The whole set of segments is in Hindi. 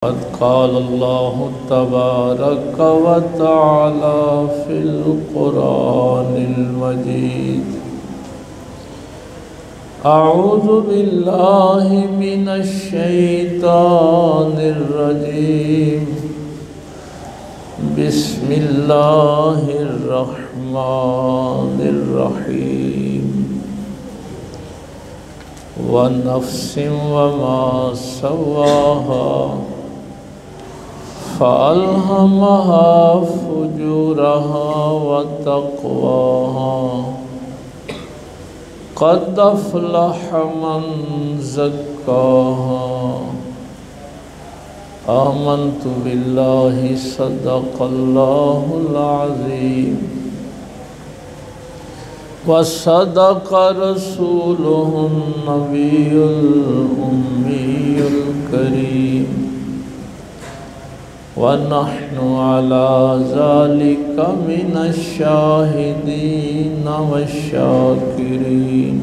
क़द क़ाल अल्लाहु तबारक व तआला फ़िल क़ुरानिल मजीद अऊज़ु बिल्लाहि मिनश शैतानिर रजीम बिस्मिल्लाहिर रहमानिर रहीम व नफ्सिन व मा सव्वाहा फ़अल्हमहा फ़ुजूरहा व तक़वाहा क़द अफ़लह मन ज़क्काहा आमन्तु बिल्लाहि सदक़ल्लाहुल अज़ीम व सदक़ रसूलुहुन नबियुल उम्मियुल करीम व नहनु अला ज़ालिका मिनश शाहिदीन वश्शाकिरीन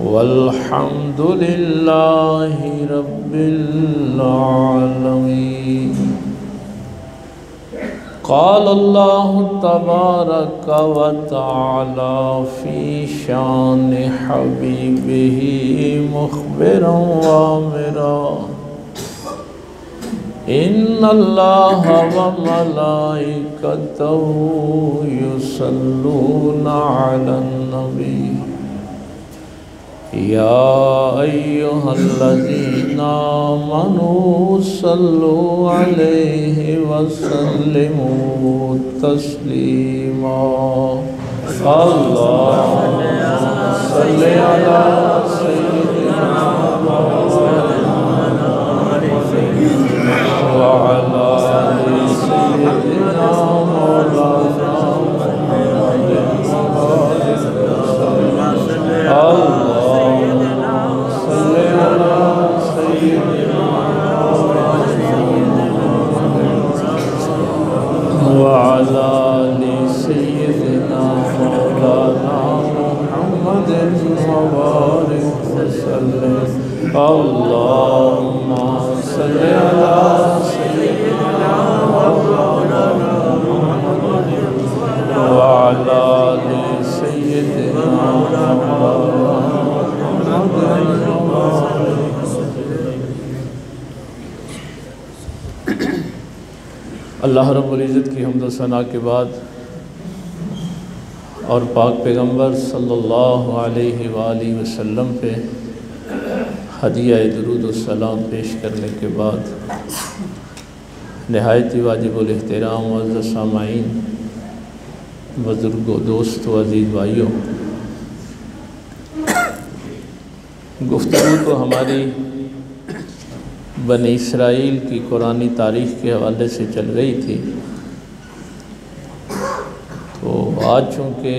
वल्हम्दुलिल्लाहि रब्बिल आलमीन। क़ाल अल्लाहु तबारक व तआला फ़ी शानि हबीबिही मुख़बिरन व आमिरा इन्नल्लाहा व मलाइकतहु युसल्लूना अलन नबी या अय्युहल्लज़ीना आमनू सल्लु अलैहि व सल्लिमू तस्लीमा। अल्लाहुम्मा सल्लि अला सय्यिदिना व अला आलि सय्यिदिना मौलाना अल्लाहुम्मा सल्लि अला सय्यिदिना मौलाना व अला आलि सय्यिदिना अल्लाह रब्बुल इज़्ज़त की हम्द व सना के बाद और पाक पैगम्बर सल्लल्लाहु अलैहि वालैहि वसल्लम पे हदिया दुरूद व सलाम पेश करने के बाद नहायत वाजिबुल एहतराम मुअज़्ज़ज़ सामाईन, बुज़ुर्गों, दोस्तों, अज़ीज़ भाइयों, गुफ्तगू तो हमारी बनी इसराइल की कुरानी तारीख़ के हवाले से चल रही थी। तो आज चूँकि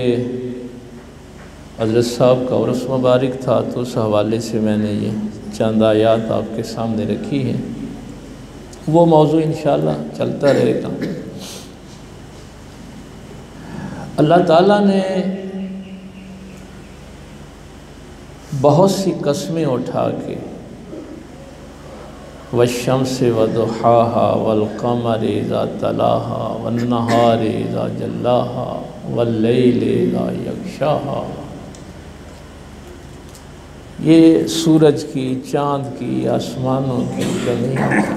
हज़रत साहब का उर्स मुबारक था तो उस हवाले से मैंने ये चंद आयात आपके सामने रखी है। वो मौजू इंशाअल्लाह चलता रहेगा। अल्लाह ताला ने बहुत सी कस्में उठा के वश्शम्सि वदुहाहा वल्क़मरि इज़ा तलाहा वन्नहारि इज़ा जल्लाहा वल्लैलि इज़ा यग़शाहा, ये सूरज की, चाँद की, आसमानों की, ज़मीन की,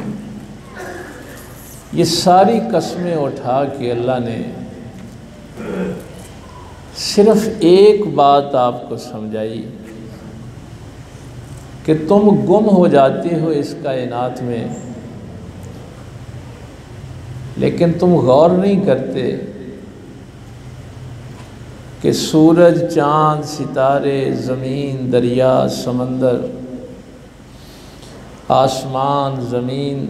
ये सारी कस्में उठा के अल्लाह ने सिर्फ़ एक बात आपको समझाई कि तुम गुम हो जाते हो इस कायनात में, लेकिन तुम गौर नहीं करते कि सूरज, चाँद, सितारे, ज़मीन, दरिया, समंदर, आसमान, ज़मीन,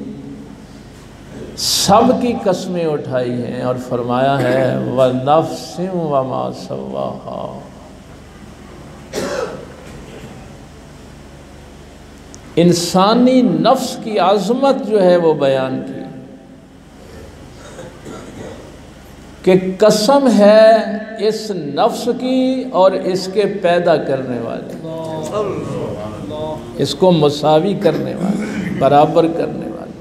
सब की कस्में उठाई हैं और फरमाया है व नफ्सिन व मा सव्वाहा। इंसानी नफ्स की आज़मत जो है वो बयान की कि कसम है इस नफ्स की और इसके पैदा करने वाले, इसको मुसावी करने वाले। बराबर करने वाले।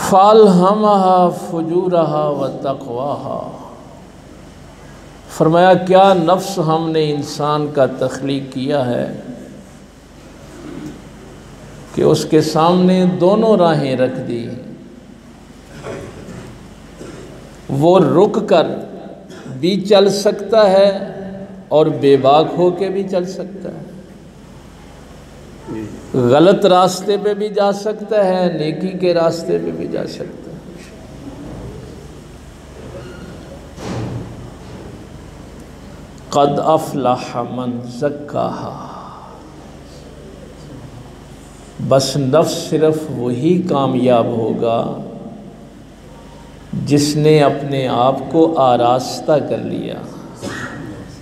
फ़अल्हमहा फ़ुजूरहा व तक़वाहा, फरमाया क्या नफ्स हमने इंसान का तख्लीक किया है कि उसके सामने दोनों राहें रख दी। वो रुक कर भी चल सकता है और बेबाक हो के भी चल सकता है, गलत रास्ते पे भी जा सकता है, नेकी के रास्ते पे भी जा सकता है। क़द अफ़लह मन ज़क्काहा, बस नफ्स सिर्फ वही कामयाब होगा जिसने अपने आप को आरास्ता कर लिया,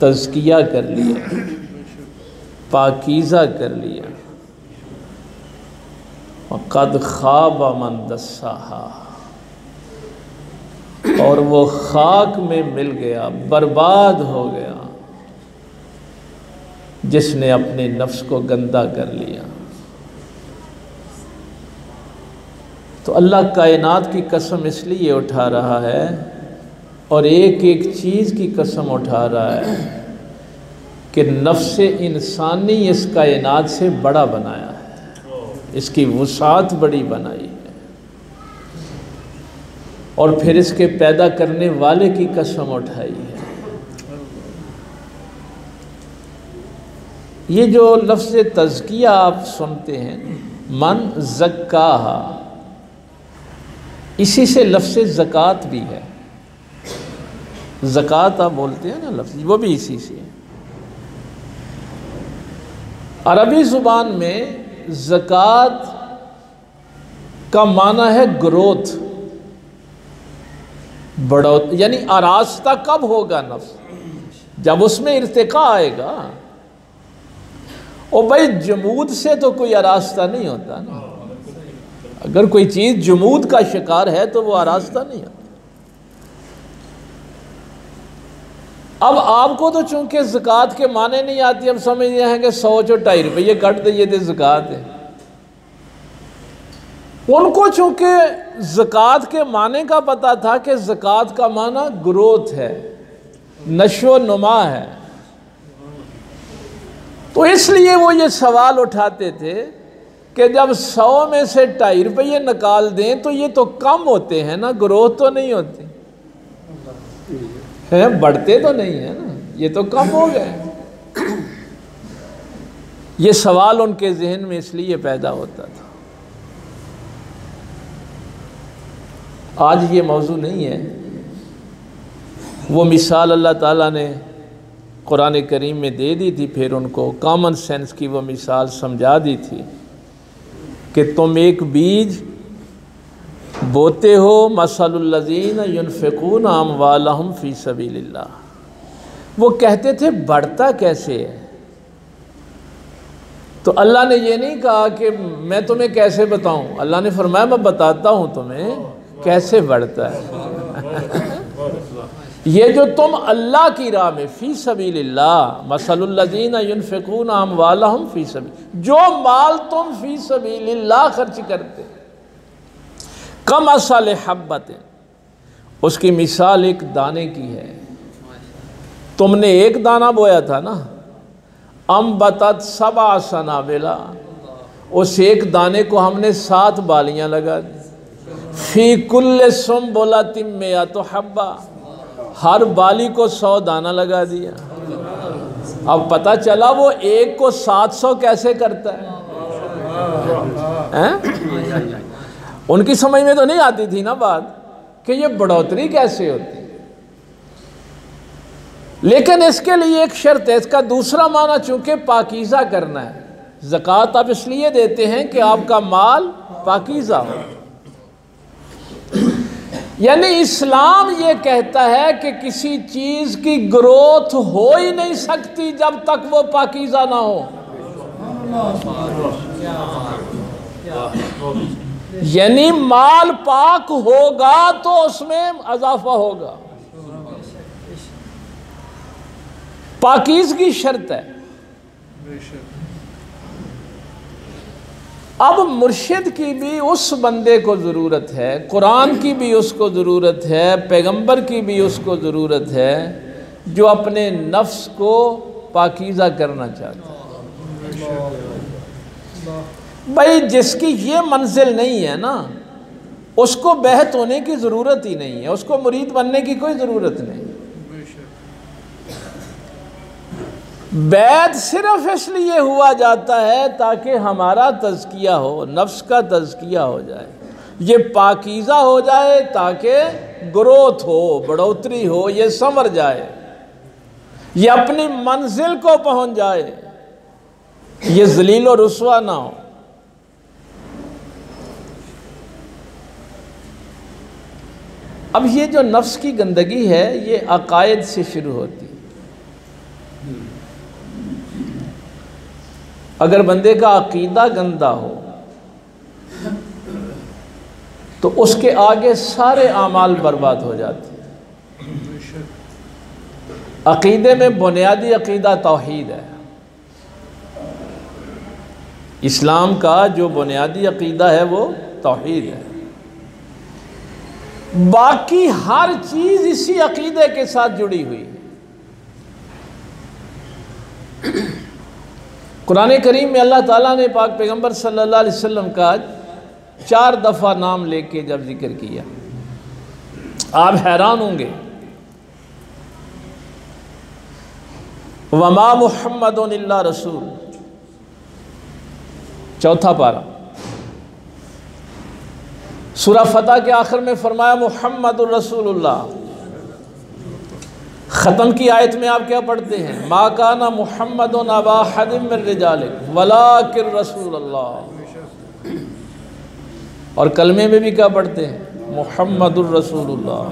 तज़किया कर लिया, पाकीज़ा कर लिया। क़द ख़ाब मन दस्साहा, और वो खाक में मिल गया, बर्बाद हो गया जिसने अपने नफ्स को गंदा कर लिया। तो अल्लाह कायनात की कसम इसलिए उठा रहा है और एक एक चीज़ की कसम उठा रहा है कि नफ्स इंसानी इस कायनात से बड़ा बनाया है, इसकी वसाअत बड़ी बनाई है। और फिर इसके पैदा करने वाले की कसम उठाई है। ये जो लफ्ज़ तज़किया आप सुनते हैं, मन ज़क्काहा, इसी से लफ्ज़ ज़कात भी है। ज़कात आप बोलते हैं ना लफ्ज़, वो भी इसी से है। अरबी ज़ुबान में ज़कात का माना है ग्रोथ, बढ़ोत, यानी आरास्ता कब होगा नफ्स, जब उसमें इर्तिका आएगा। और भाई जमूद से तो कोई आरास्ता नहीं होता ना, अगर कोई चीज़ जमूद का शिकार है तो वो आरास्ता नहीं होता। अब आपको तो चूंकि ज़कात के माने नहीं आती, हम समझ रहे हैं कि 100 और 2.5 रुपये कट दिए थे ज़कात है। उनको चूंकि ज़कात के माने का पता था कि ज़कात का माना ग्रोथ है, नशो नुमा है, तो इसलिए वो ये सवाल उठाते थे कि जब 100 में से 2.5 रुपये निकाल दें तो ये तो कम होते हैं ना, ग्रोथ तो नहीं होती है, बढ़ते तो नहीं है ना, ये तो कम हो गए। ये सवाल उनके जहन में इसलिए पैदा होता था। आज ये मौजू नहीं है। वो मिसाल अल्लाह ताला ने कुरान करीम में दे दी थी, फिर उनको कॉमन सेंस की वो मिसाल समझा दी थी कि तुम एक बीज बोते हो, मसलुल्लज़ीन युनफ़िक़ून अम्वालहुम फ़ी सबीलिल्लाह, वो कहते थे बढ़ता कैसे है। तो अल्लाह ने ये नहीं कहा कि मैं तुम्हें कैसे बताऊं, अल्लाह ने फरमाया मैं बताता हूं तुम्हें कैसे बढ़ता है। ये जो तुम अल्लाह की राह में फ़ी सबीलिल्लाह, मसलुल्लज़ीन युनफ़िक़ून अम्वालहुम फ़ी सबील, जो माल तुम फ़ी सबीलिल्लाह खर्च करते, कमसल हब्बतिन, उसकी मिसाल एक दाने की है। तुमने एक दाना बोया था ना, अम्बतत सबा सनाबिला, उस एक दाने को हमने 7 बालियां लगा दी। फ़ी कुल्ल सुम्बुलतिन मिअतु हब्बा, हर बाली को 100 दाना लगा दिया। अब पता चला वो एक को 700 कैसे करता है? उनकी समझ में तो नहीं आती थी ना बात कि ये बढ़ोतरी कैसे होती। लेकिन इसके लिए एक शर्त है, इसका दूसरा माना चूंकि पाकीज़ा करना है। ज़कात आप इसलिए देते हैं कि आपका माल पाकीज़ा हो। यानी इस्लाम ये कहता है कि किसी चीज़ की ग्रोथ हो ही नहीं सकती जब तक वो पाकीज़ा ना हो। यानी माल पाक होगा तो उसमें इजाफा होगा, पाकीज़गी शर्त है। अब मुर्शिद की भी उस बंदे को ज़रूरत है, कुरान की भी उसको ज़रूरत है, पैगंबर की भी उसको ज़रूरत है, जो अपने नफ्स को पाकीज़ा करना चाहता है। भाई जिसकी ये मंजिल नहीं है ना, उसको बेहत होने की ज़रूरत ही नहीं है, उसको मुरीद बनने की कोई ज़रूरत नहीं। बैत सिर्फ इसलिए हुआ जाता है ताकि हमारा तज़किया हो, नफ्स का तज़किया हो जाए, ये पाकीज़ा हो जाए, ताकि ग्रोथ हो, बढ़ोतरी हो, ये संवर जाए, ये अपनी मंजिल को पहुंच जाए, ये ज़लील और रुस्वा ना हो। अब ये जो नफ्स की गंदगी है ये अकायद से शुरू होती है। अगर बंदे का अकीदा गंदा हो तो उसके आगे सारे आमाल बर्बाद हो जाते हैं। अकीदे में बुनियादी अकीदा तौहीद है। इस्लाम का जो बुनियादी अकीदा है वो तौहीद है। बाकी हर चीज़ इसी अकीदे के साथ जुड़ी हुई है। कुरान करीम में अल्लाह ताला ने पाक पैगंबर सल्लल्लाहु अलैहि वसल्लम का 4 दफ़ा नाम लेके जब जिक्र किया, आप हैरान होंगे। वमा मुहम्मदुन इल्ला रसूल, चौथा पारा। सूरा फतह के आखिर में फरमाया मुहम्मदुर रसूलुल्लाह। ख़त्म की आयत में आप क्या पढ़ते हैं? मा काना मुहम्मदुन अबा अहदिम मिन रिजालिकुम वलाकिन रसूलुल्लाह। और कलमे में भी क्या पढ़ते हैं? मुहम्मदुर रसूलुल्लाह।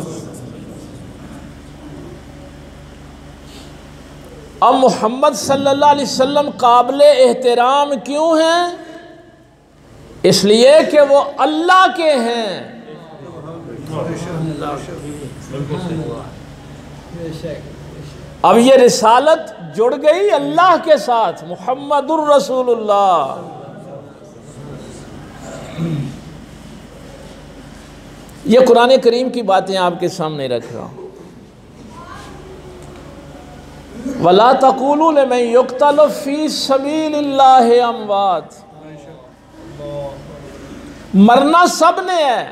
अब मोहम्मद सल्लल्लाहु अलैहि वसल्लम काबिले एहतराम क्यों हैं? इसलिए कि वो अल्लाह के हैं। अब ये रिसालत जुड़ गई अल्लाह के साथ, मुहम्मदुर रसूलुल्लाह। ये कुरान करीम की बातें आपके सामने रख रहा हूँ। वला तक़ूलू लिमन युक़्तलु फ़ी सबीलिल्लाहि अमवात। मरना सब ने है,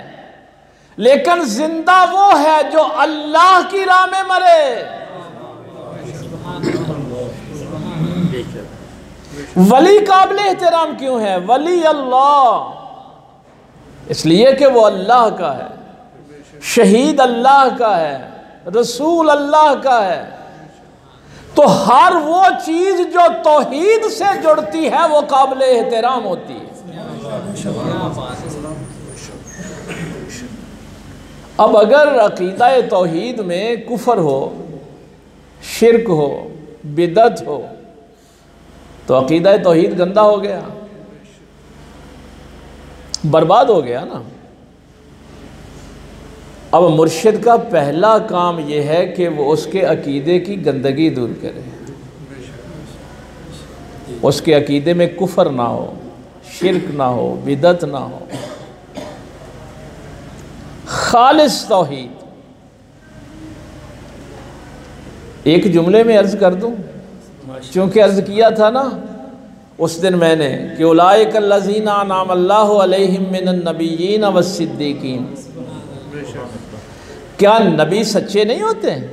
लेकिन जिंदा वो है जो अल्लाह की राह में मरे। वली काबिल एहतराम क्यों है? वली अल्लाह, इसलिए कि वो अल्लाह का है, शहीद अल्लाह का है, रसूल अल्लाह का है। तो हर वो चीज जो तौहीद से जुड़ती है वो काबिल एहतराम होती है। अब अगर अकीदा तौहीद में कुफर हो, शिरक हो, बिदत हो, तो अकीदा तौहीद गंदा हो गया, बर्बाद हो गया ना। अब मुर्शिद का पहला काम यह है कि वो उसके अकीदे की गंदगी दूर करे, उसके अकीदे में कुफर ना हो, शिरक ना हो, बिदत ना हो, खालिस तौहीद। एक जुमले में अर्ज कर दूं, क्योंकि अर्ज किया था ना उस दिन मैंने कि उलाइक अल्लज़ीना अनअम अल्लाहु अलैहिम मिनन नबिय्यीन वस्सिद्दीकीन। क्या नबी सच्चे नहीं होते हैं?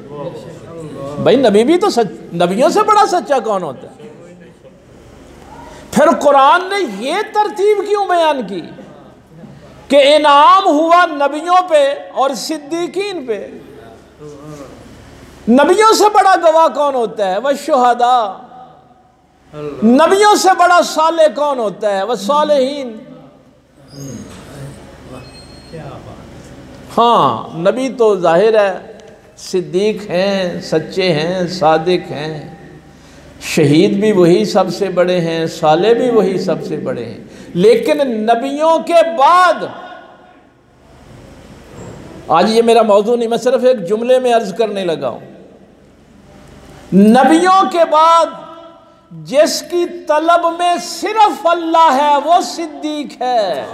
भाई नबी भी तो नबियों से बड़ा सच्चा कौन होता है? फिर कुरान ने ये तरतीब क्यों बयान की कि इनाम हुआ नबियों पे और सिद्दीकीन पे? नबियों से बड़ा गवाह कौन होता है? वह शुहदा। नबियों से बड़ा साले कौन होता है? वह सालेहीन। हाँ, नबी तो जाहिर है सिद्दीक हैं, सच्चे हैं, सादिक हैं, शहीद भी वही सबसे बड़े हैं, साले भी वही सबसे बड़े हैं। लेकिन नबियों के बाद, आज ये मेरा मौजू नहीं, मैं सिर्फ एक जुमले में अर्ज करने लगा हूं, नबियों के बाद जिसकी तलब में सिर्फ अल्लाह है वो सिद्दीक है।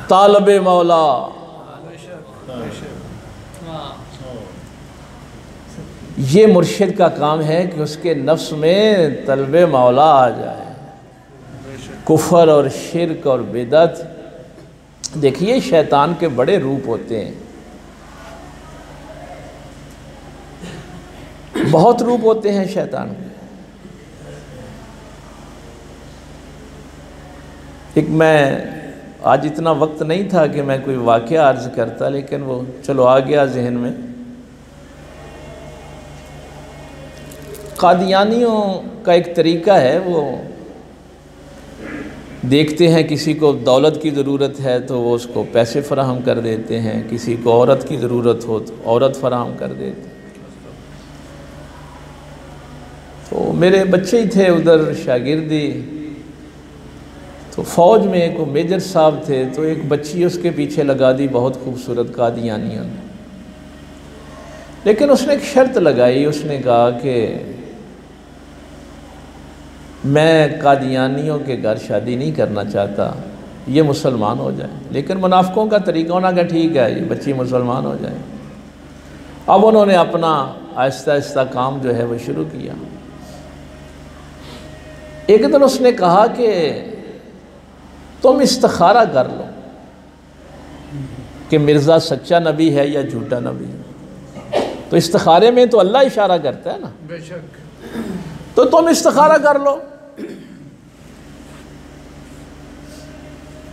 तालबे मौला, ये मुर्शिद का काम है कि उसके नफ्स में तलबे मौला आ जाए। कुफर और शिरक और बिदत, देखिए शैतान के बड़े रूप होते हैं, बहुत रूप होते हैं शैतान के। एक मैं आज इतना वक्त नहीं था कि मैं कोई वाक़या अर्ज करता, लेकिन वो चलो आ गया जहन में। कादियानियों का एक तरीका है, वो देखते हैं किसी को दौलत की ज़रूरत है तो वो उसको पैसे फराहम कर देते हैं, किसी को औरत की ज़रूरत हो तो औरत फराहम कर देते हैं। तो मेरे बच्चे ही थे उधर शागिर्दी, तो फ़ौज में एक मेजर साहब थे, तो एक बच्ची उसके पीछे लगा दी बहुत खूबसूरत कादियानियों ने। लेकिन उसने एक शर्त लगाई, उसने कहा कि मैं कादियानियों के घर शादी नहीं करना चाहता, ये मुसलमान हो जाए। लेकिन मुनाफिकों का तरीका होना का ठीक है, ये बच्ची मुसलमान हो जाए। अब उन्होंने अपना आहिस्ता आहिस्ता काम जो है वो शुरू किया। एक दिन उसने कहा कि तुम इस्तिखारा कर लो कि मिर्ज़ा सच्चा नबी है या झूठा नबी है। तो इस्तिखारे में तो अल्लाह इशारा करता है ना, बेशक। तो तुम इस्तिखारा कर लो।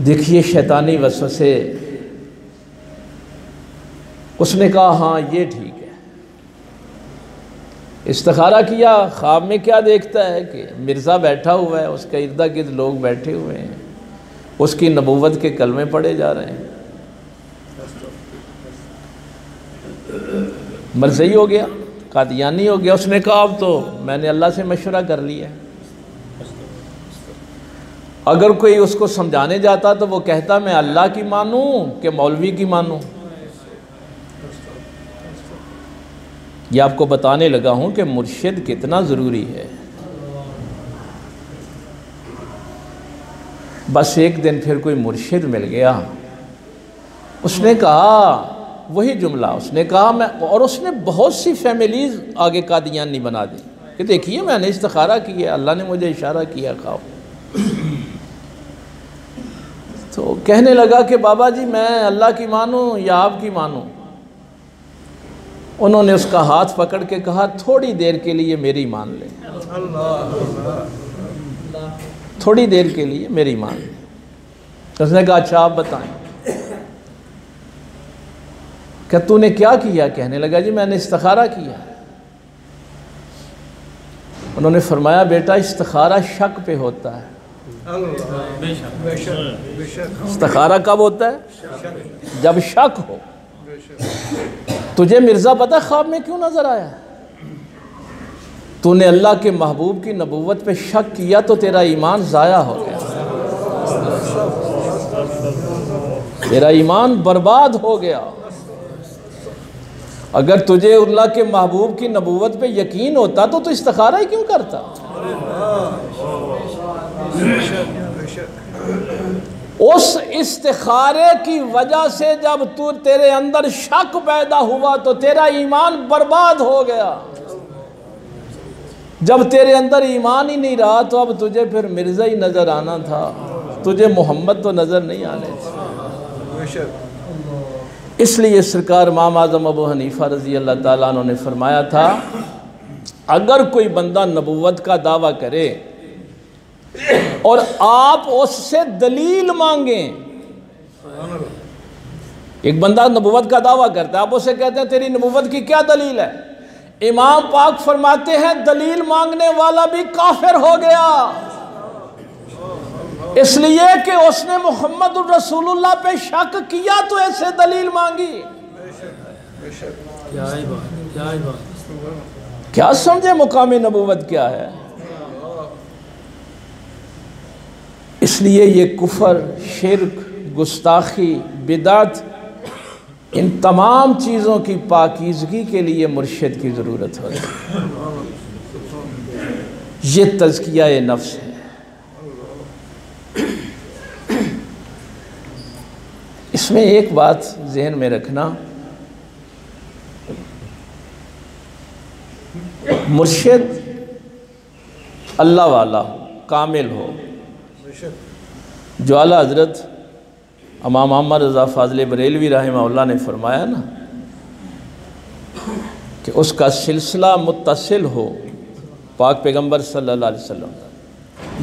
देखिए शैतानी वसवसे, उसने कहा हाँ ये ठीक है। इस्तिखारा किया, ख्वाब में क्या देखता है कि मिर्ज़ा बैठा हुआ है, उसके इर्दा गिर्द लोग बैठे हुए हैं, उसकी नबूवत के कलमे पढ़े जा रहे हैं। मरज़ई हो गया, कादियानी हो गया। उसने कहा अब तो मैंने अल्लाह से मशवरा कर लिया है। अगर कोई उसको समझाने जाता तो वो कहता मैं अल्लाह की मानूं कि मौलवी की मानूं। ये आपको बताने लगा हूं कि मुर्शिद कितना ज़रूरी है। बस एक दिन फिर कोई मुर्शिद मिल गया, उसने कहा वही जुमला, उसने कहा मैं, और उसने बहुत सी फैमिलीज़ आगे कादियानी बना दी कि देखिए मैंने इस्तिखारा किया, अल्लाह ने मुझे इशारा किया खाओ। तो कहने लगा कि बाबा जी मैं अल्लाह की मानूं या आपकी मानूं। उन्होंने उसका हाथ पकड़ के कहा थोड़ी देर के लिए मेरी मान ले, थोड़ी देर के लिए मेरी मान ले। उसने कहा अच्छा आप बताएं, क्या तूने क्या किया? कहने लगा जी मैंने इस्तिखारा किया। उन्होंने फरमाया बेटा इस्तिखारा शक पे होता है। इस्तिखारा कब होता है? जब शक हो। तुझे मिर्ज़ा पता ख्वाब में क्यों नजर आया? तूने अल्लाह के महबूब की नबूवत पे शक किया तो तेरा ईमान ज़ाया हो गया, तेरा ईमान बर्बाद हो गया। अगर तुझे अल्लाह के महबूब की नबूवत पे यकीन होता तो तू इस्तिखारा ही क्यों करता? उस इस्तिखारे की वजह से जब तू तेरे अंदर शक पैदा हुआ तो तेरा ईमान बर्बाद हो गया। जब तेरे अंदर ईमान ही नहीं रहा तो अब तुझे फिर मिर्ज़ा ही नज़र आना था, तुझे मोहम्मद तो नज़र नहीं आने थे। इसलिए सरकार इमाम आज़म अबू हनीफा रज़ी अल्लाह ताला अन्हु ने फरमाया था अगर कोई बंदा नबूवत का दावा करे और आप उससे दलील मांगें, एक बंदा नबूवत का दावा करता है, आप उससे कहते हैं तेरी नबूवत की क्या दलील है? इमाम पाक फरमाते हैं दलील मांगने वाला भी काफिर हो गया, इसलिए कि उसने मोहम्मद रसूलुल्लाह पे शक किया तो ऐसे दलील मांगी। क्या समझे मुकाम नबूवत क्या है? इसलिए ये कुफर, शिरक, गुस्ताखी, बिदात इन तमाम चीज़ों की पाकीज़गी के लिए मुर्शिद की ज़रूरत होती है। ये तज़किया नफ्स है। इसमें एक बात ज़हन में रखना, मुर्शिद अल्लाह वाला हो, कामिल हो, जो आला हज़रत इमाम मोहम्मद रज़ा फ़ाज़िल बरेलवी रहमहुल्लाह ने फरमाया ना कि उसका सिलसिला मुत्तसिल हो पाक पैगंबर सल्लल्लाहु अलैहि वसल्लम।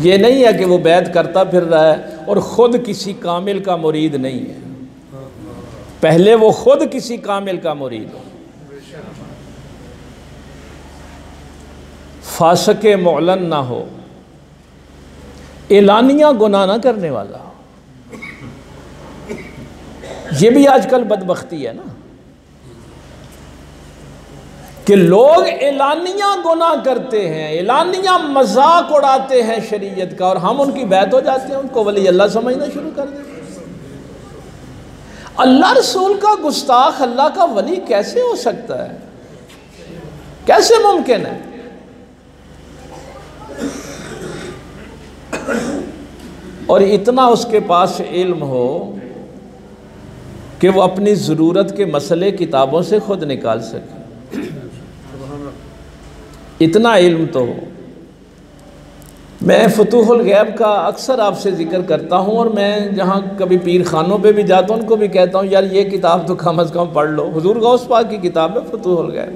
ये नहीं है कि वो बैत करता फिर रहा है और ख़ुद किसी कामिल का मुरीद नहीं है, पहले वो ख़ुद किसी कामिल का मुरीद हो। फासक मुअलन ना हो, एलानिया गुनाह ना करने वाला हो। ये भी आजकल बदबख्ती है ना कि लोग एलानिया गुनाह करते हैं, एलानिया मजाक उड़ाते हैं शरीयत का, और हम उनकी बैत हो जाते हैं, उनको वली अल्लाह समझना शुरू कर देते हैं। अल्लाह रसूल का गुस्ताख अल्लाह का वली कैसे हो सकता है? कैसे मुमकिन है? और इतना उसके पास इल्म हो कि वो अपनी ज़रूरत के मसले किताबों से ख़ुद निकाल सके, इतना इल्म तो हो। मैं फतूहुल गैब का अक्सर आपसे ज़िक्र करता हूँ, और मैं जहाँ कभी पीर खानों पे भी जाता हूँ उनको भी कहता हूँ यार ये किताब तो कम अज़ कम पढ़ लो। हुज़ूर गौस पाक की किताब है फतूहुल गैब।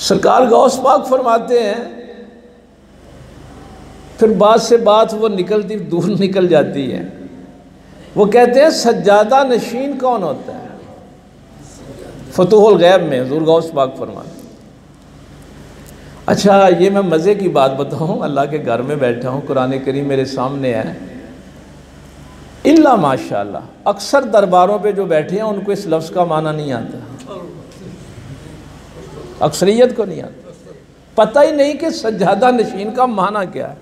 सरकार गौस पाक फरमाते हैं, फिर बात से बात वो निकलती दूर निकल जाती है, वो कहते हैं सज्जादा नशीन कौन होता है? फतूहुल गैब में हुज़ूर गौस पाक फरमाते। अच्छा, ये मैं मज़े की बात बताऊँ, अल्लाह के घर में बैठा हूँ, कुरान करीम मेरे सामने है, इल्ला माशाअल्लाह अक्सर दरबारों पे जो बैठे हैं उनको इस लफ्ज़ का माना नहीं आता, अक्सरियत को नहीं आता, पता ही नहीं कि सज्जादा नशीन का माना क्या है।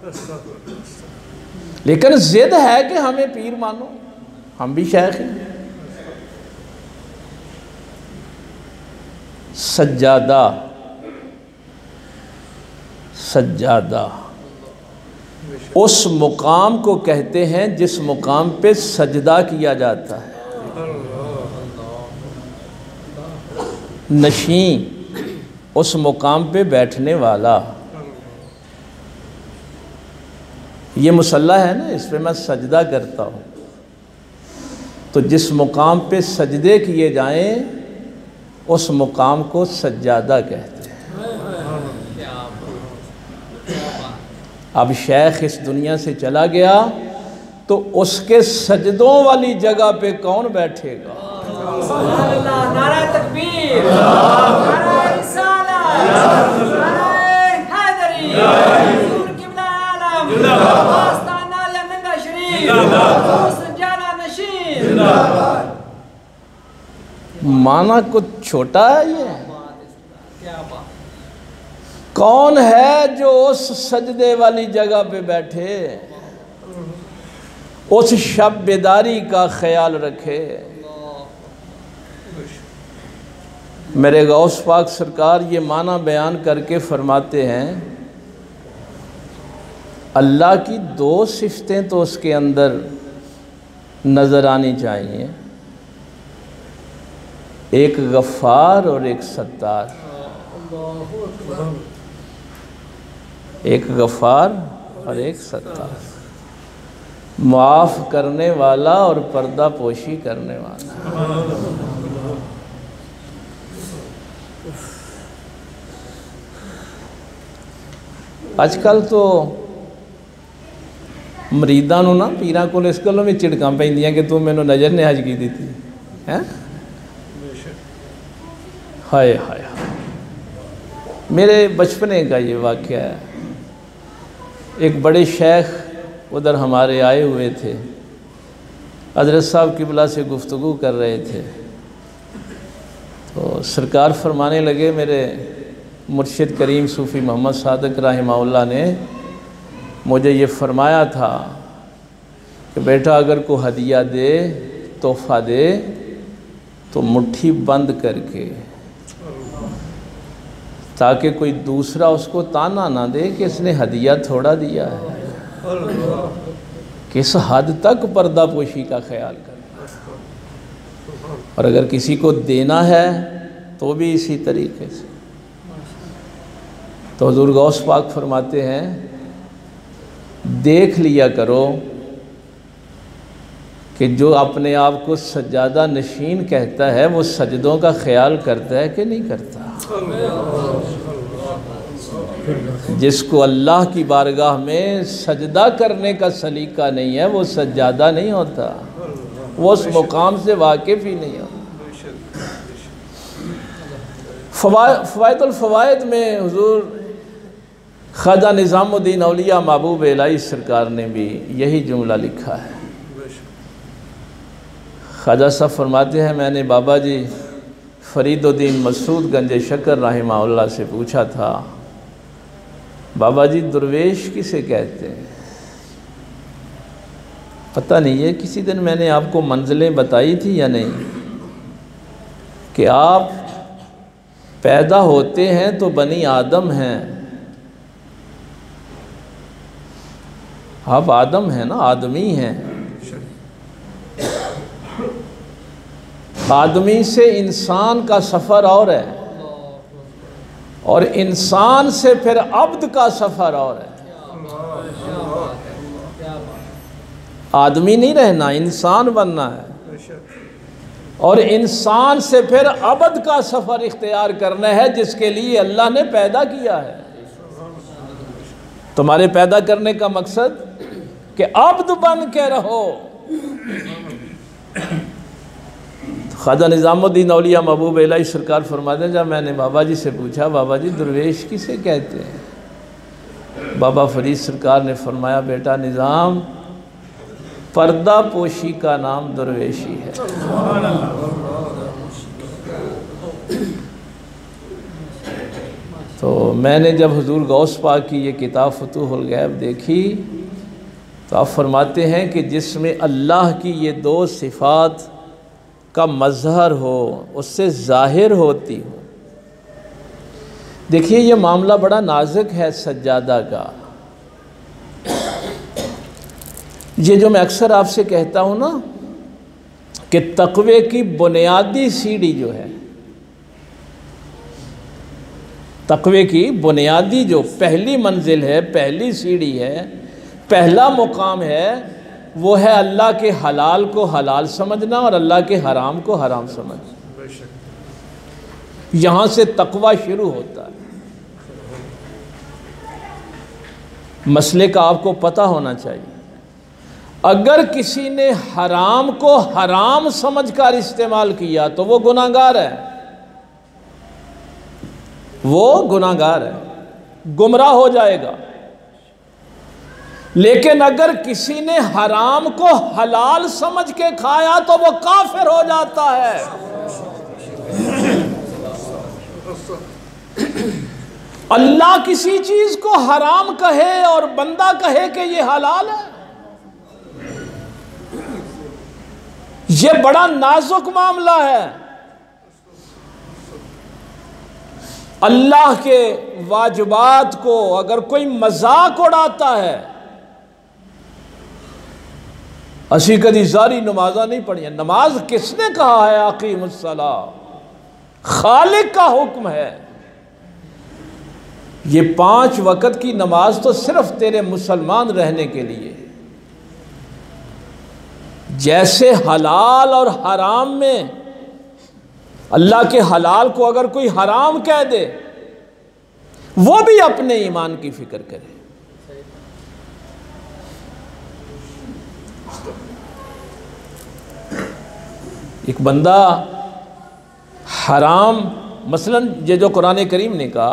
लेकिन ज़िद है कि हमें पीर मानो, हम भी शेख हैं। सज्जादा, सज्जादा उस मुकाम को कहते हैं जिस मुकाम पे सजदा किया जाता है। नशीं उस मुकाम पे बैठने वाला। ये मुसल्ला है ना, इस पे मैं सजदा करता हूँ, तो जिस मुकाम पे सजदे किए जाएं उस मुकाम को सज्जादा कहते हैं। अब शेख इस दुनिया से चला गया तो उसके सजदों वाली जगह पे कौन बैठेगा? नारा तकबीर, नारा रिसालत, नारा हैदरी, हुजूर किबला आलम, आस्ताना नंगा शरीफ, सज्जादा नशीन। माना कुछ छोटा है ये? कौन है जो उस सजदे वाली जगह पे बैठे, उस शब बेदारी का ख्याल रखे? मेरे गौस पाक सरकार ये माना बयान करके फरमाते हैं, अल्लाह की दो सिफ़तें तो उसके अंदर नज़र आनी चाहिए, एक गफ़ार और एक सत्तार। एक गफ़ार और एक सत्तार, माफ़ करने वाला और पर्दा पोशी करने वाला। आजकल तो मरीदा नूं ना पीरां कोल इस गल्लों में झिड़कां पैंदियां कि तू मैनूं नज़र न्याज की दी है। हाय हाय, मेरे बचपने का ये वाक़या है। एक बड़े शेख उधर हमारे आए हुए थे, हज़रत साहब किबला से गुफ्तगू कर रहे थे, तो सरकार फरमाने लगे, मेरे मुर्शिद करीम सूफ़ी मोहम्मद सादिक रहमहुल्लाह ने मुझे ये फ़रमाया था कि बेटा अगर कोई हदिया दे तोहफा दे तो मुट्ठी बंद करके, ताकि कोई दूसरा उसको ताना ना दे कि इसने हदिया थोड़ा दिया है। किस हद तक पर्दा पोशी का ख्याल करना, और अगर किसी को देना है तो भी इसी तरीके से। तो हुज़ूर गौस पाक फरमाते हैं, देख लिया करो कि जो अपने आप को सज्जादा नशीन कहता है वो सजदों का ख्याल करता है कि नहीं करता। जिसको अल्लाह की बारगाह में सजदा करने का सलीका नहीं है वो सज्जादा नहीं होता, वो उस मुकाम से वाकिफ़ ही नहीं होता। फ़वाइदुल फ़वाइद में हुज़ूर ख्वाजा निज़ामुद्दीन औलिया महबूब इलाही सरकार ने भी यही जुमला लिखा है। ख्वाजा साहब फरमाते हैं, मैंने बाबा जी फरीदुद्दीन मसूद गंज शकर रहमहुल्लाह से पूछा था, बाबा जी दरवेश किसे कहते हैं? पता नहीं है, किसी दिन मैंने आपको मंजिलें बताई थी या नहीं, कि आप पैदा होते हैं तो बनी आदम हैं, आप आदम हैं ना, आदमी हैं। आदमी से इंसान का सफ़र और है, और इंसान से फिर अब्द का सफ़र और है। आदमी नहीं रहना, इंसान बनना है, और इंसान से फिर अब्द का सफ़र इख्तियार करना है, जिसके लिए अल्लाह ने पैदा किया है। तुम्हारे पैदा करने का मकसद कि अब्द बन के रहो। ख्वाजा निज़ामुद्दीन औलिया महबूब इलाही सरकार फरमाते हैं, जब मैंने बाबा जी से पूछा, बाबा जी दरवेश किसे कहते हैं? बाबा फरीद सरकार ने फरमाया, बेटा निज़ाम, पर्दा पोशी का नाम दरवेशी है। तो मैंने जब हुज़ूर गौस पाक की ये किताब फतूहुल गैब देखी तो आप फरमाते हैं कि जिसमें अल्लाह की ये दो सिफ़ात का मज़हर हो, उससे ज़ाहिर होती हो। देखिए ये मामला बड़ा नाजुक है सज्जादा का। ये जो मैं अक्सर आपसे कहता हूँ ना कि तक़वे की बुनियादी सीढ़ी जो है, तक़वे की बुनियादी जो पहली मंजिल है, पहली सीढ़ी है, पहला मुकाम है, वो है अल्लाह के हलाल को हलाल समझना और अल्लाह के हराम को हराम समझना। यहाँ से तक़वा शुरू होता है। मसले का आपको पता होना चाहिए। अगर किसी ने हराम को हराम समझकर इस्तेमाल किया तो वो गुनाहगार है, वो गुनाहगार है, गुमराह हो जाएगा। लेकिन अगर किसी ने हराम को हलाल समझ के खाया तो वो काफिर हो जाता है। अल्लाह किसी चीज को हराम कहे और बंदा कहे कि ये हलाल है, ये बड़ा नाजुक मामला है। अल्लाह के वाजिबात को अगर कोई मजाक उड़ाता है, असी कदी सारी नमाजा नहीं पढ़ी, नमाज किसने कहा है? अकीमुस्सलाह, खालिक का हुक्म है। ये 5 वक़्त की नमाज तो सिर्फ तेरे मुसलमान रहने के लिए। जैसे हलाल और हराम में अल्लाह के हलाल को अगर कोई हराम कह दे, वो भी अपने ईमान की फिक्र करे। एक बंदा हराम, मसलन ये जो कुरान करीम ने कहा,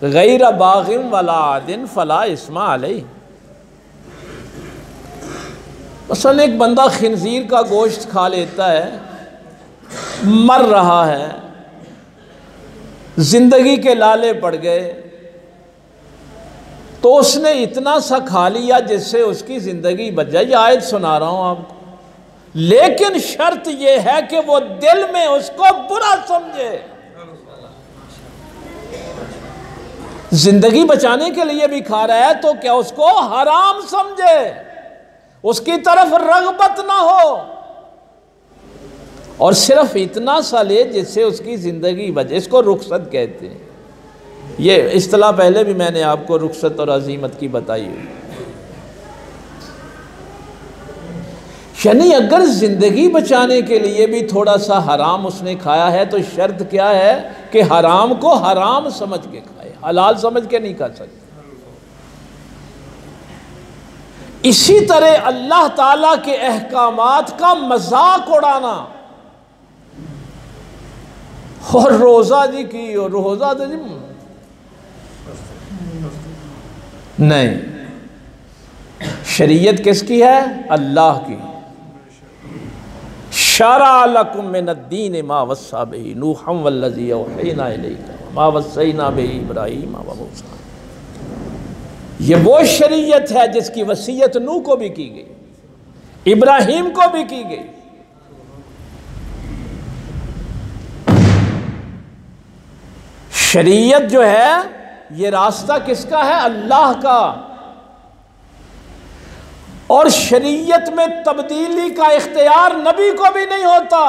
गैर बागिन वला आदिन फला इस्मा अलैह, मसलन एक बंदा खिंजीर का गोश्त खा लेता है, मर रहा है, जिंदगी के लाले पड़ गए, तो उसने इतना सा खा लिया जिससे उसकी ज़िंदगी बच जाए। ये आयत सुना रहा हूँ आपको, लेकिन शर्त यह है कि वो दिल में उसको बुरा समझे। जिंदगी बचाने के लिए भी खा रहा है तो क्या उसको हराम समझे, उसकी तरफ रगबत ना हो, और सिर्फ इतना सा ले जिससे उसकी जिंदगी बचे। इसको रुखसत कहते हैं। ये इस्तिलाह पहले भी मैंने आपको रुखसत और अजीमत की बताई हुई। यानी अगर जिंदगी बचाने के लिए भी थोड़ा सा हराम उसने खाया है तो शर्त क्या है कि हराम को हराम समझ के खाए, हलाल समझ के नहीं खा सकते। इसी तरह अल्लाह ताला के अहकामात का मजाक उड़ाना, और रोजा जी की, और रोजा तो जी नहीं, शरीयत किसकी है? अल्लाह की। शरा लकुम मिनद्दीन मा वस्सा बिही नूहम वल्लज़ी औहैना इलैका मा वस्सैना बिही इब्राहीम व मूसा। ये वो शरीयत है जिसकी वसीयत नूह को भी की गई, इब्राहीम को भी की गई। शरीयत जो है ये रास्ता किसका है? अल्लाह का। और शरीयत में तब्दीली का इख्तियार नबी को भी नहीं होता।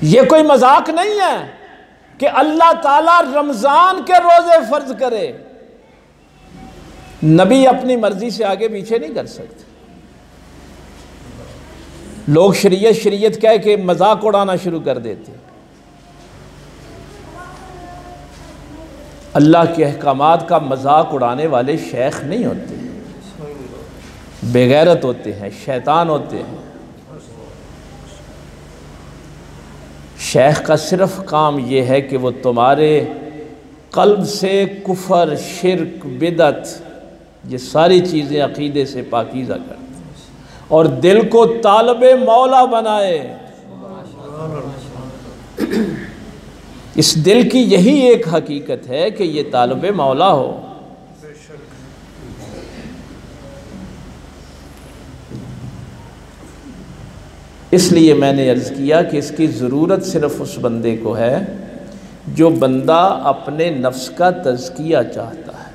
ये कोई मजाक नहीं है कि अल्लाह ताला रमजान के रोजे फर्ज करे, नबी अपनी मर्जी से आगे पीछे नहीं कर सकते। लोग शरीयत शरीयत कह के मजाक उड़ाना शुरू कर देते। अल्लाह के अहकामात का मजाक उड़ाने वाले शेख नहीं होते, बेगैरत होते हैं, शैतान होते हैं। शेख का सिर्फ काम यह है कि वो तुम्हारे कल्ब से कुफर, शिरक, बिदत, ये सारी चीज़ें अकीदे से पाकीज़ा करते और दिल को तालिबे मौला बनाए। इस दिल की यही एक हकीकत है कि ये तालिबे मौला हो। इसलिए मैंने अर्ज़ किया कि इसकी ज़रूरत सिर्फ़ उस बंदे को है जो बंदा अपने नफ्स का तज़किया चाहता है।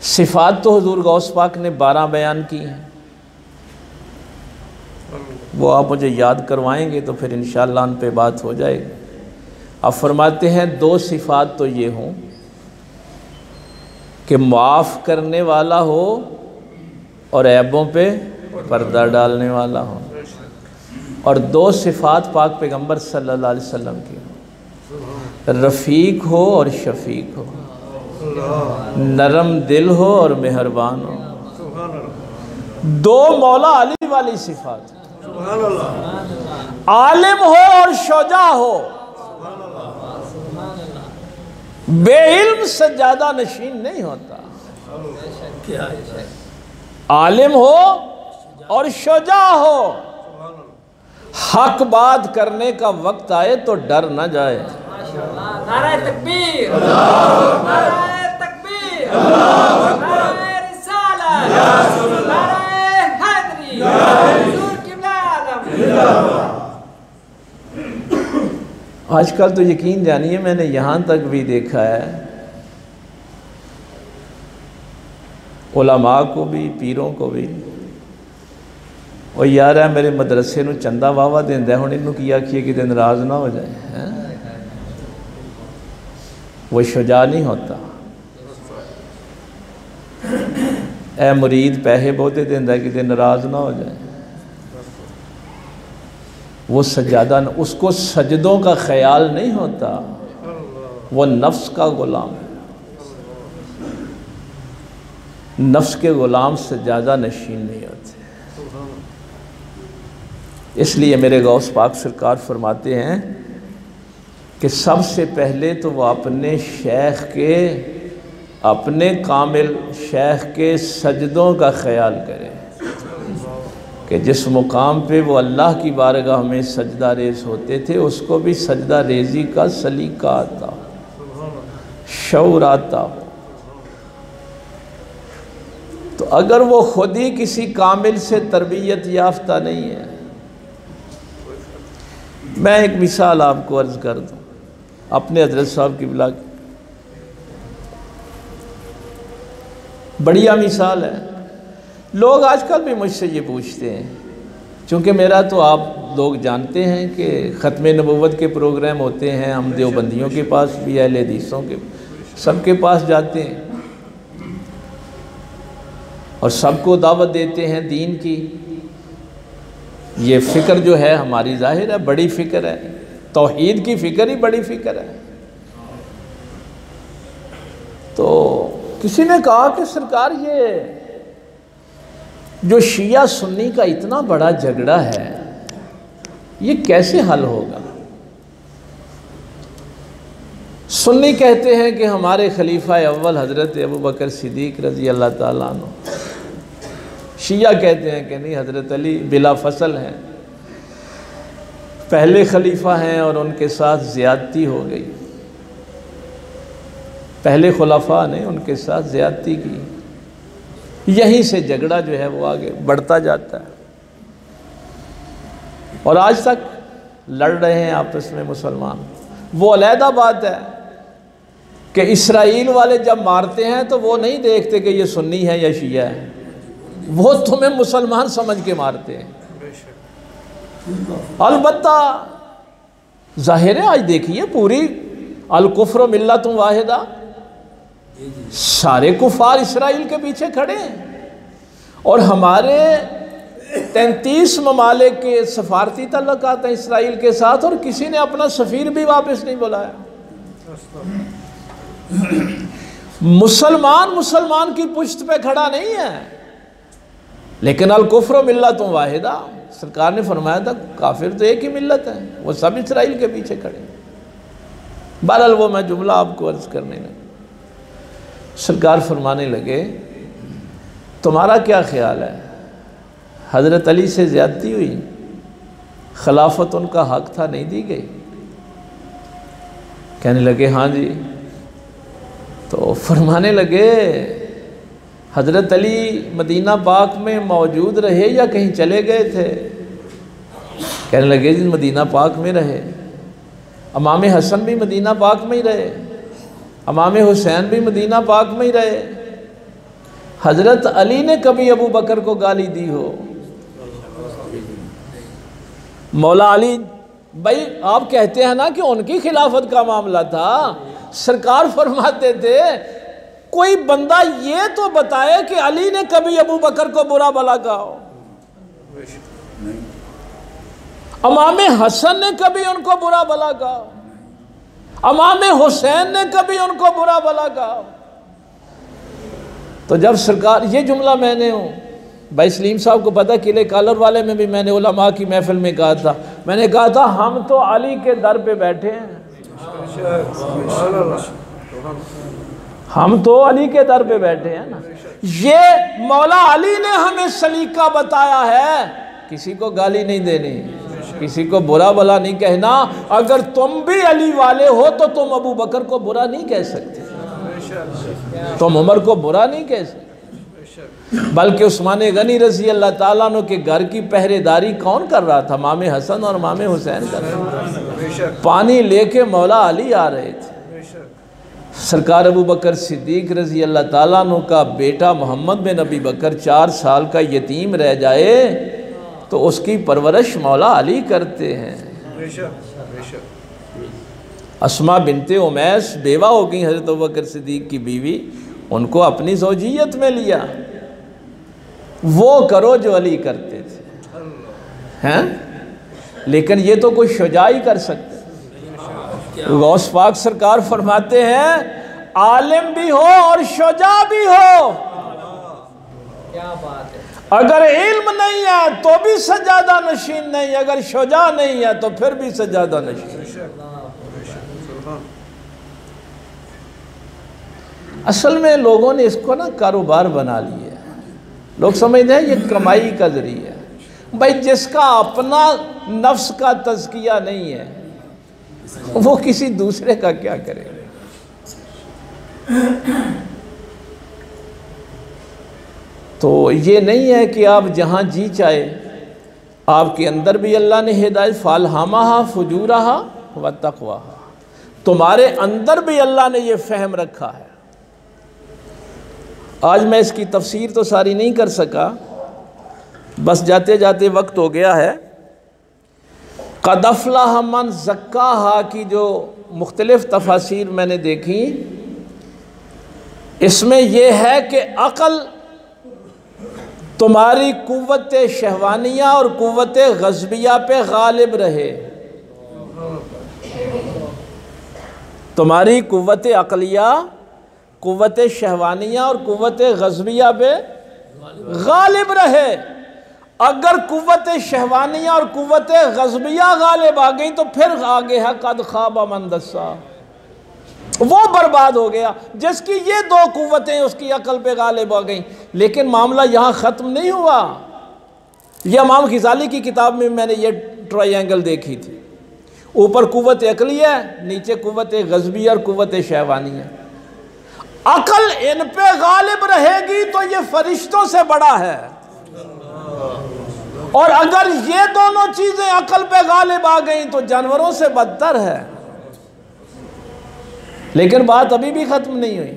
सिफ़ात तो हुज़ूर गौस पाक ने 12 बयान की हैं, वो आप मुझे याद करवाएंगे तो फिर इंशाअल्लाह उन पे बात हो जाएगी। अब फरमाते हैं 2 सिफ़ात तो ये हों कि मुआफ़ करने वाला हो और ऐबों पे पर्दा डालने वाला हो, और 2 सिफ़ात पाक पैगंबर सल्लल्लाहु अलैहि वसल्लम की हो, रफ़ीक हो और शफ़ीक हो, नरम दिल हो और मेहरबान हो। 2 मौला अली वाली सिफ़ात, आलिम हो और शुजा हो, बेइल्म से ज़्यादा नशीन नहीं होता। आलिम हो और शुजा हो, हक बात करने का वक्त आए तो डर न जाए। नारे तकबीर, नारे तकबीर, नारे रिसालत, नारे हैदरी, हुजूर क़िबला आलम। आजकल तो यकीन जानिए मैंने यहाँ तक भी देखा है, उलमा को भी, पीरों को भी, और यार है मेरे मदरसे नूं चंदा वावा देंदा हुण इनू की आखिए कि नाराज़ ना हो जाए हैं? वो शुजा नहीं होता। ए मुरीद पैसे बहुते देंदा कि नाराज़ ना हो जाए। वो सज्जादा, उसको सजदों का ख्याल नहीं होता, वो नफ्स का गुलाम है। नफ्स के गुलाम से ज़्यादा नशीन नहीं होते। इसलिए मेरे गौस पाक सरकार फरमाते हैं कि सबसे पहले तो वो अपने शेख के, अपने कामिल शेख के सजदों का ख्याल करे कि जिस मुकाम पे वो अल्लाह की बारगाह में सजदा रेज़ होते थे उसको भी सजदा रेज़ी का सलीका आता हो, शऊर आता हो। तो अगर वो खुद ही किसी कामिल से तरबियत याफ्ता नहीं है, मैं एक मिसाल आपको अर्ज़ कर दूँ अपने हज़रत साहब क़िबला की, बढ़िया मिसाल है। लोग आजकल भी मुझसे ये पूछते हैं, चूँकि मेरा तो आप लोग जानते हैं कि ख़त्म नबूवत के प्रोग्राम होते हैं, हम देवबंदियों के पास भी, अहले हदीसों के सबके पास जाते हैं और सबको दावत देते हैं दीन की। ये फ़िक्र जो है हमारी ज़ाहिर है बड़ी फ़िक्र है, तौहीद की फ़िक्र ही बड़ी फ़िक्र है। तो किसी ने कहा कि सरकार ये जो शिया सुन्नी का इतना बड़ा झगड़ा है ये कैसे हल होगा। सुन्नी कहते हैं कि हमारे खलीफा अव्वल हज़रत अबू बकर सिद्दीक़ रज़ी अल्लाह ताला अन्हु, शिया कहते हैं कि नहीं हज़रत अली बिला फसल हैं, पहले खलीफा हैं और उनके साथ ज़्यादती हो गई, पहले खुलाफा ने उनके साथ ज़्यादती की। यहीं से झगड़ा जो है वो आगे बढ़ता जाता है और आज तक लड़ रहे हैं आपस में मुसलमान। वो अलहदा बात है कि इस्राइल वाले जब मारते हैं तो वो नहीं देखते कि ये सुन्नी है या शिया है, वो तुम्हें मुसलमान समझ के मारते हैं। अलबत्ता ज़ाहिर है आज देखिए पूरी अल कुफ्र मिल्लतुन वाहिदा, सारे कुफार इस्राइल के पीछे खड़े हैं और हमारे 33 ममालिक के सफारती तल्लुकात हैं इस्राइल के साथ और किसी ने अपना सफ़ीर भी वापस नहीं बुलाया। मुसलमान की पुश्त पे खड़ा नहीं है, लेकिन अल कुफ्र मिल्लतुन वाहिदा, सरकार ने फरमाया था काफिर तो एक ही मिल्लत है, वो सब इस्राइल के पीछे खड़े। बहरहाल वो मैं जुमला आपको अर्ज़ करने लगा। सरकार फरमाने लगे तुम्हारा क्या ख्याल है, हज़रत अली से ज़्यादती हुई, खिलाफत उनका हक था नहीं दी गई। कहने लगे हाँ जी। तो फरमाने लगे हज़रत अली मदीना पाक में मौजूद रहे या कहीं चले गए थे। कहने लगे जी मदीना पाक में रहे, इमाम हसन भी मदीना पाक में ही रहे, इमाम हुसैन भी मदीना पाक में ही रहे। हज़रत अली ने कभी अबू बकर को गाली दी हो? मौला अली भाई आप कहते हैं ना कि उनकी खिलाफत का मामला था, सरकार फरमाते थे कोई बंदा ये तो बताए कि अली ने कभी अबू बकर को बुरा भला कहा हो, इमाम हसन ने कभी उनको बुरा भला कहा, इमाम हुसैन ने कभी उनको बुरा भला कहा। तो जब सरकार, ये जुमला मैंने भाई सलीम साहब को पता, किले कालर वाले में भी मैंने उलमा की महफिल में कहा था, मैंने कहा था हम तो अली के दर पे बैठे हैं, हम तो अली के दर पे बैठे हैं ना। ये मौला अली ने हमें सलीका बताया है, किसी को गाली नहीं देनी, किसी को बुरा भला नहीं कहना। अगर तुम भी अली वाले हो तो तुम अबू बकर को बुरा नहीं कह सकते, तुम उमर को बुरा नहीं कह सकते। बल्कि उस्मान गनी रज़ी अल्लाह ताला अन्हु के घर की पहरेदारी कौन कर रहा था? इमाम हसन और इमाम हुसैन कर रहे थे। पानी लेके मौला अली आ रहे थे। सरकार अबू बकर सिद्दीक़ रज़ी अल्लाह ताला अन्हु का बेटा मोहम्मद बिन अबी बकर 4 साल का यतीम रह जाए तो उसकी परवरिश मौला अली करते हैं। अस्मा बिनते उमैस बेवा हो गई हज़रत अबू बकर सिद्दीक़ की बीवी, उनको अपनी ज़ौजियत में लिया। वो करो जो अली करते थे, हैं? लेकिन ये तो कोई शुजा ही कर सकते। गौस पाक सरकार फरमाते हैं आलिम भी हो और शुजा भी हो, क्या बात है। अगर इल्म नहीं है तो भी सजादा नशीन नहीं, अगर शुजा नहीं है तो फिर भी सजादा नशीन। असल में लोगों ने इसको ना कारोबार बना लिया, लोग समझते हैं ये कमाई का जरिया है। भाई जिसका अपना नफ्स का तज़किया नहीं है वो किसी दूसरे का क्या करेगा। तो ये नहीं है कि आप जहाँ जी चाहे, आपके अंदर भी अल्लाह ने हिदायत, फालहामाहा फुजूरहा व तक़वाहा, तुम्हारे अंदर भी अल्लाह ने ये फ़हम रखा है। आज मैं इसकी तफसीर तो सारी नहीं कर सका, बस जाते जाते वक्त हो गया है। क़द अफ़लह मन ज़क्काहा की जो मुख्तलिफ़ तफासीर मैंने देखी, इसमें यह है कि अक़ल तुम्हारी कुव्वत शहवानिया और कुव्वत ग़ज़बिया पे गालिब रहे। तुम्हारी कुव्वत अक़लिया, कुव्वत शहवानिया और कुव्वत ग़ज़बिया पे गालिब रहे। अगर कुव्वत शहवानिया और कुव्वत ग़ज़बिया गालिब आ गई तो फिर आगे है क़द ख़ाब मन दस्सा, वो बर्बाद हो गया जिसकी ये दो कुव्वतें उसकी अकल पे गालिब आ गई। लेकिन मामला यहाँ ख़त्म नहीं हुआ। यह इमाम ग़ज़ाली की किताब में मैंने ये ट्रायंगल देखी थी, ऊपर कुव्वत अक़लिया है, नीचे कुव्वत ग़ज़बिया और कुव्वत शहवानिया। अकल इन पे गालिब रहेगी तो ये फरिश्तों से बड़ा है, और अगर ये दोनों चीज़ें अकल पे गालिब आ गई तो जानवरों से बदतर है। लेकिन बात अभी भी ख़त्म नहीं हुई।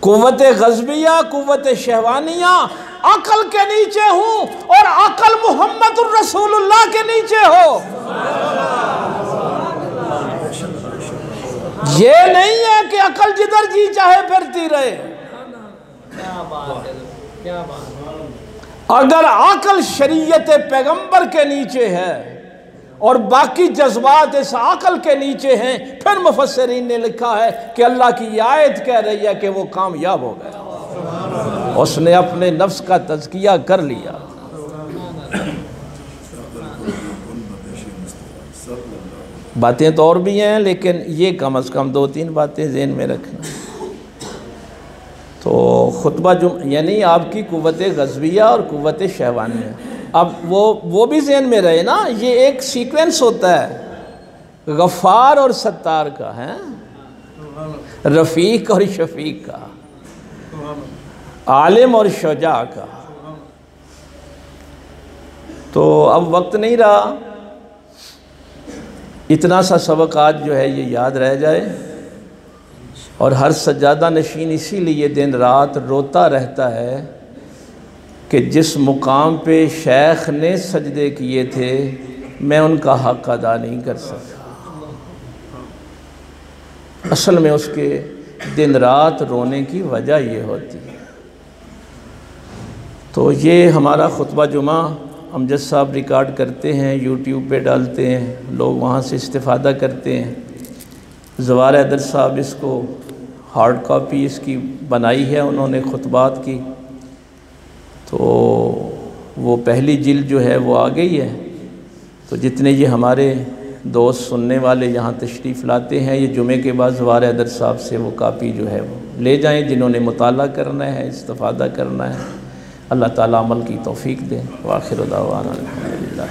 कुव्वत ग़ज़बिया, कुव्वत शहवानिया अकल के नीचे हूँ और अकल मुहम्मदुर रसूलुल्लाह के नीचे हो। ये नहीं है कि अकल जिधर जी चाहे फिरती रहे। क्या बात है, क्या बात। अगर अकल शरीयत पैगंबर के नीचे है और बाकी जज्बात इस अकल के नीचे हैं, फिर मुफस्सिरीन ने लिखा है कि अल्लाह की आयत कह रही है कि वो कामयाब हो गया, उसने अपने नफ्स का तज़किया कर लिया। बातें तो और भी हैं, लेकिन ये कम अज़ कम 2-3 बातें ज़हन में रखना। तो खुतबा यानी आपकी कुव्वत ग़ज़बिया और कुव्वत शहवानिया, अब वो भी ज़हन में रहे ना, ये एक सीक्वेंस होता है गफ़ार और सत्तार का, है रफ़ीक और शफ़ीक का, आलिम और शुजा का। तो अब वक्त नहीं रहा, इतना सा सबक आज जो है ये याद रह जाए, और हर सज्जादा नशीन इसीलिए दिन रात रोता रहता है कि जिस मुकाम पे शेख ने सजदे किए थे मैं उनका हक़ अदा नहीं कर सका। असल में उसके दिन रात रोने की वजह ये होती है। तो ये हमारा खुतबा जुमा अमजद साहब रिकॉर्ड करते हैं, यूट्यूब पे डालते हैं, लोग वहाँ से इस्तिफ़ादा करते हैं। ज़वार हैदर साहब इसको हार्ड कॉपी इसकी बनाई है उन्होंने खुतबात की, तो वो पहली जिल्द जो है वो आ गई है। तो जितने ये हमारे दोस्त सुनने वाले यहाँ तशरीफ़ लाते हैं, ये जुमे के बाद ज़वार हैदर साहब से वो कापी जो है वो ले जाएं, जिन्होंने मुताला करना है, इस्तिफ़ादा करना है। अल्लाह ताला अमल की तौफ़ीक दे। व आखिर दावाना अल्हम्दुलिल्लाह।